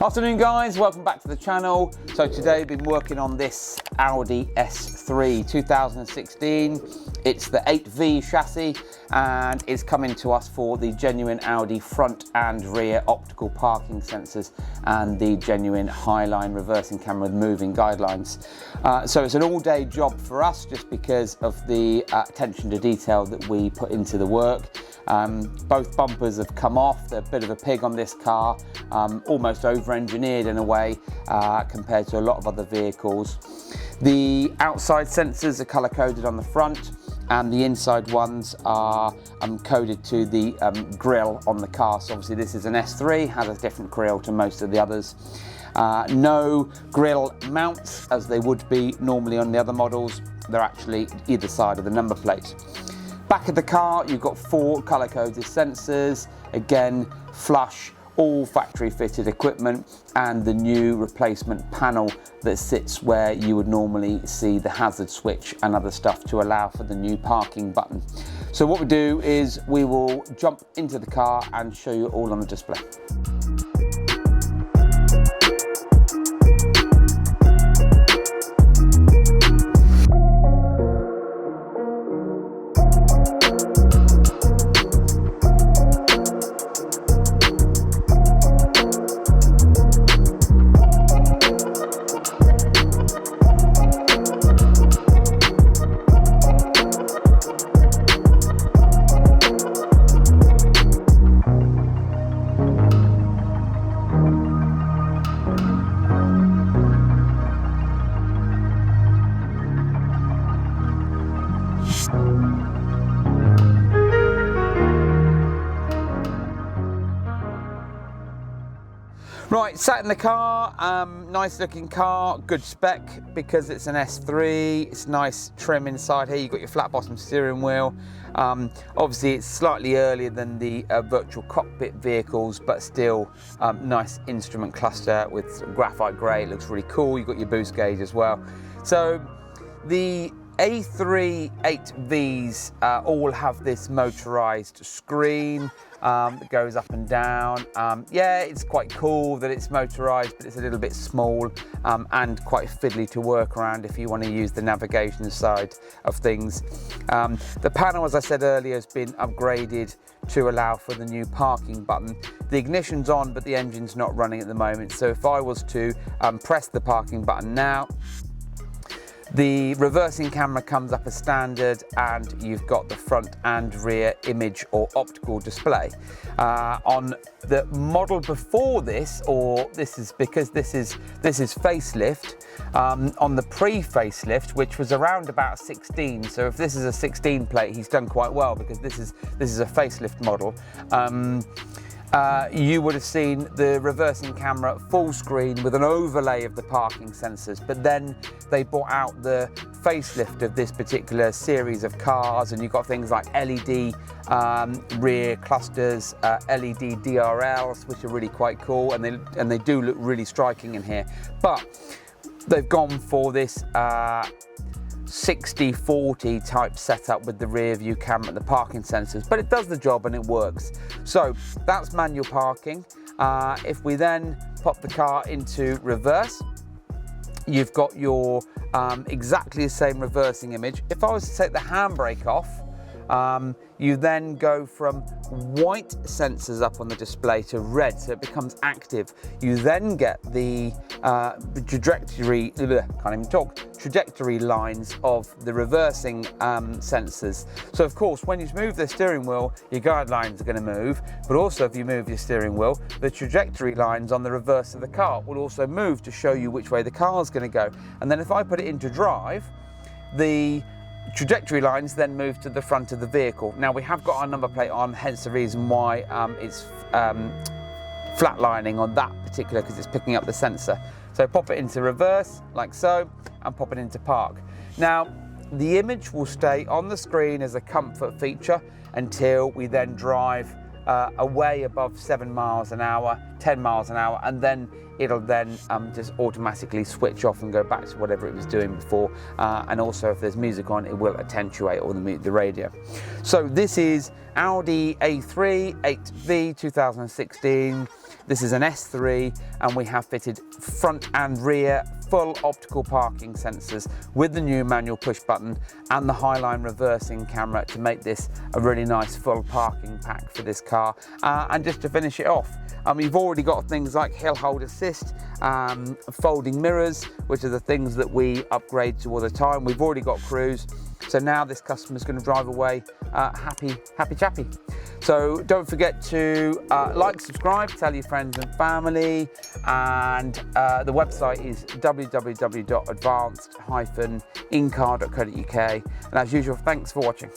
Afternoon guys, welcome back to the channel. So today we've been working on this Audi S3 2016. It's the 8V chassis and it's coming to us for the genuine Audi front and rear optical parking sensors and the genuine Highline reversing camera with moving guidelines. So it's an all-day job for us just because of the attention to detail that we put into the work. Both bumpers have come off. They're a bit of a pig on this car, almost over-engineered in a way compared to a lot of other vehicles. The outside sensors are colour-coded on the front and the inside ones are coded to the grille on the car. So obviously this is an S3, has a different grille to most of the others. No grille mounts as they would be normally on the other models. They're actually either side of the number plate. Back of the car, you've got 4 colour-coded sensors, again, flush, all factory-fitted equipment, and the new replacement panel that sits where you would normally see the hazard switch and other stuff to allow for the new parking button. So what we do is we will jump into the car and show you all on the display. Right, sat in the car, nice looking car, good spec because it's an S3, it's nice trim inside here, you've got your flat bottom steering wheel. Obviously it's slightly earlier than the virtual cockpit vehicles, but still nice instrument cluster with graphite grey, it looks really cool. You've got your boost gauge as well. So the A3 8Vs all have this motorised screen that goes up and down. Yeah, it's quite cool that it's motorised, but it's a little bit small and quite fiddly to work around if you want to use the navigation side of things. The panel, as I said earlier, has been upgraded to allow for the new parking button. The ignition's on, but the engine's not running at the moment. So if I was to press the parking button now, the reversing camera comes up as standard and you've got the front and rear image or optical display. On the model before this, or this is because this is facelift, on the pre-facelift, which was around about 16, so if this is a 16 plate, he's done quite well because this is a facelift model. You would have seen the reversing camera full screen with an overlay of the parking sensors, but then they brought out the facelift of this particular series of cars and you've got things like LED rear clusters, LED DRLs, which are really quite cool and they do look really striking in here. But they've gone for this 60-40 type setup with the rear view camera and the parking sensors, but it does the job and it works. So that's manual parking. If we then pop the car into reverse, you've got your exactly the same reversing image. If I was to take the handbrake off, you then go from white sensors up on the display to red, so it becomes active. You then get the trajectory lines of the reversing sensors. So of course, when you move the steering wheel, your guidelines are going to move, but also if you move your steering wheel, the trajectory lines on the reverse of the car will also move to show you which way the car is going to go. And then if I put it into drive, the trajectory lines then move to the front of the vehicle. Now we have got our number plate on, hence the reason why it's flatlining on that particular, because it's picking up the sensor. So pop it into reverse like so and pop it into park. Now the image will stay on the screen as a comfort feature until we then drive away above 7 miles an hour, 10 miles an hour, and then it'll then just automatically switch off and go back to whatever it was doing before. And also if there's music on, it will attenuate or the radio. So this is Audi A3 8V 2016. This is an S3 and we have fitted front and rear full optical parking sensors with the new manual push button and the Highline reversing camera to make this a really nice full parking pack for this car. And just to finish it off, you've already got things like hill hold assist, folding mirrors, which are the things that we upgrade to all the time. We've already got cruise, so now this customer's going to drive away happy chappy. So don't forget to like, subscribe, tell your friends and family, and the website is www.advanced-incar.co.uk. And as usual, thanks for watching.